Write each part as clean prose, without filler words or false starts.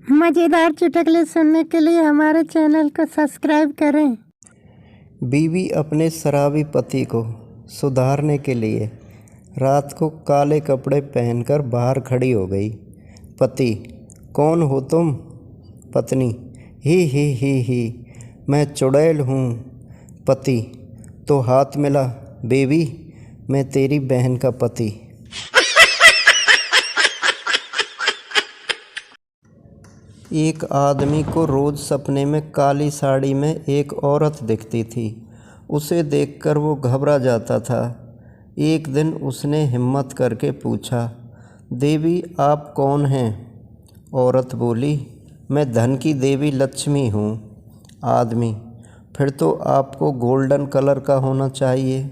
मज़ेदार चुटकुले सुनने के लिए हमारे चैनल को सब्सक्राइब करें। बीवी अपने शराबी पति को सुधारने के लिए रात को काले कपड़े पहनकर बाहर खड़ी हो गई। पति: कौन हो तुम? पत्नी: ही, मैं चुड़ैल हूँ। पति: तो हाथ मिला बेबी, मैं तेरी बहन का पति। एक आदमी को रोज़ सपने में काली साड़ी में एक औरत दिखती थी। उसे देखकर वो घबरा जाता था। एक दिन उसने हिम्मत करके पूछा, देवी आप कौन हैं? औरत बोली, मैं धन की देवी लक्ष्मी हूँ। आदमी: फिर तो आपको गोल्डन कलर का होना चाहिए।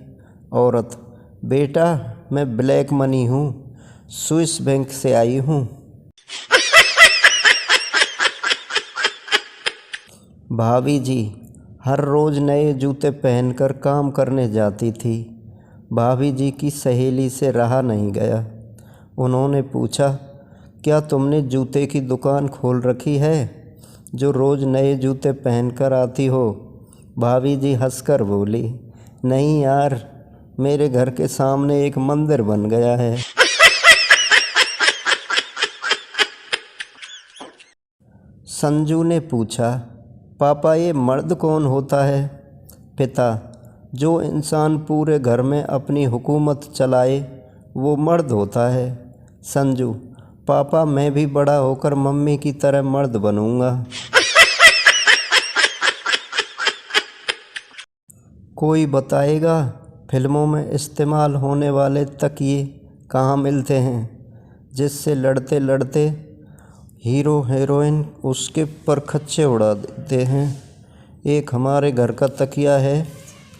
औरत: बेटा मैं ब्लैक मनी हूँ, स्विस बैंक से आई हूँ। भाभी जी हर रोज़ नए जूते पहनकर काम करने जाती थी। भाभी जी की सहेली से रहा नहीं गया। उन्होंने पूछा, क्या तुमने जूते की दुकान खोल रखी है जो रोज़ नए जूते पहनकर आती हो? भाभी जी हंसकर बोली, नहीं यार, मेरे घर के सामने एक मंदिर बन गया है। संजू ने पूछा, पापा ये मर्द कौन होता है? पिता: जो इंसान पूरे घर में अपनी हुकूमत चलाए वो मर्द होता है। संजू: पापा मैं भी बड़ा होकर मम्मी की तरह मर्द बनूंगा। कोई बताएगा फिल्मों में इस्तेमाल होने वाले तकिए कहाँ मिलते हैं जिससे लड़ते लड़ते हीरो हीरोइन उसके परखच्चे उड़ा देते हैं? एक हमारे घर का तकिया है,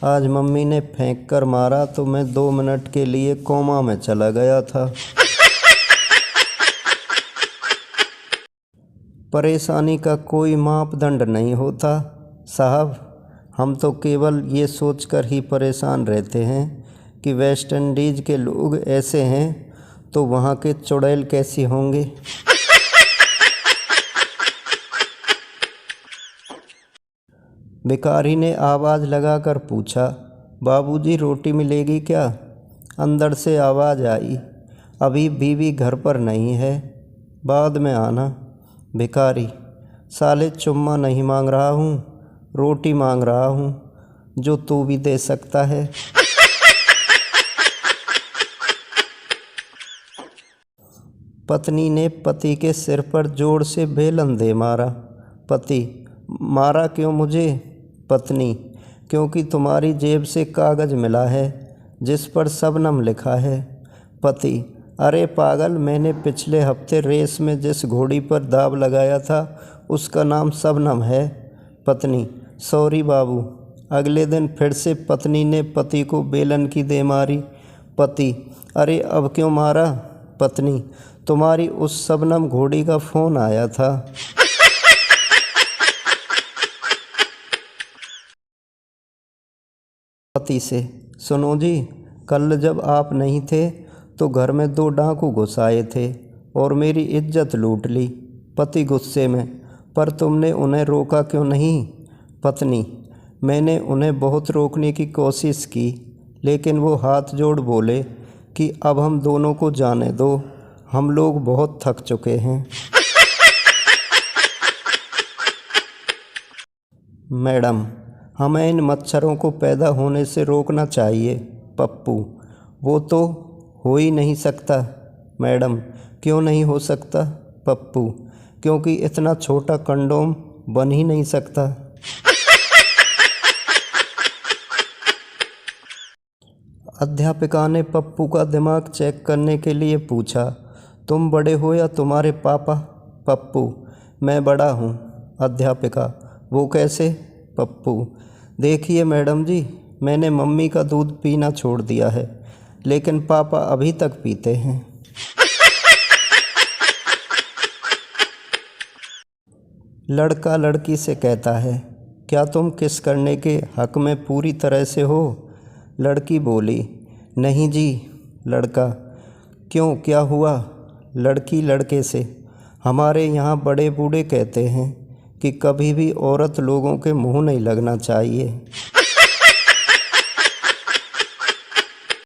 आज मम्मी ने फेंक कर मारा तो मैं 2 मिनट के लिए कोमा में चला गया था। परेशानी का कोई मापदंड नहीं होता साहब, हम तो केवल ये सोचकर ही परेशान रहते हैं कि वेस्ट इंडीज़ के लोग ऐसे हैं तो वहाँ के चुड़ैल कैसी होंगे। भिखारी ने आवाज़ लगाकर पूछा, बाबूजी रोटी मिलेगी क्या? अंदर से आवाज़ आई, अभी बीवी घर पर नहीं है, बाद में आना। भिखारी: साले चुम्मा नहीं मांग रहा हूँ, रोटी मांग रहा हूँ जो तू भी दे सकता है। पत्नी ने पति के सिर पर जोर से बेलन दे मारा। पति: मारा क्यों मुझे? पत्नी: क्योंकि तुम्हारी जेब से कागज़ मिला है जिस पर शबनम लिखा है। पति: अरे पागल, मैंने पिछले हफ्ते रेस में जिस घोड़ी पर दाव लगाया था उसका नाम शबनम है। पत्नी: सॉरी बाबू। अगले दिन फिर से पत्नी ने पति को बेलन की दे मारी। पति: अरे अब क्यों मारा? पत्नी: तुम्हारी उस शबनम घोड़ी का फ़ोन आया था। पति से: सुनो जी, कल जब आप नहीं थे तो घर में 2 डाकू घुस आए थे और मेरी इज्जत लूट ली। पति गुस्से में: पर तुमने उन्हें रोका क्यों नहीं? पत्नी: मैंने उन्हें बहुत रोकने की कोशिश की लेकिन वो हाथ जोड़ बोले कि अब हम दोनों को जाने दो, हम लोग बहुत थक चुके हैं। मैडम, हमें इन मच्छरों को पैदा होने से रोकना चाहिए। पप्पू: वो तो हो ही नहीं सकता। मैडम: क्यों नहीं हो सकता? पप्पू: क्योंकि इतना छोटा कंडोम बन ही नहीं सकता। अध्यापिका ने पप्पू का दिमाग चेक करने के लिए पूछा, तुम बड़े हो या तुम्हारे पापा? पप्पू: मैं बड़ा हूँ। अध्यापिका: वो कैसे? पप्पू: देखिए मैडम जी, मैंने मम्मी का दूध पीना छोड़ दिया है लेकिन पापा अभी तक पीते हैं। लड़का लड़की से कहता है, क्या तुम किस करने के हक में पूरी तरह से हो? लड़की बोली, नहीं जी। लड़का: क्यों, क्या हुआ? लड़की लड़के से: हमारे यहाँ बड़े बूढ़े कहते हैं कि कभी भी औरत लोगों के मुंह नहीं लगना चाहिए।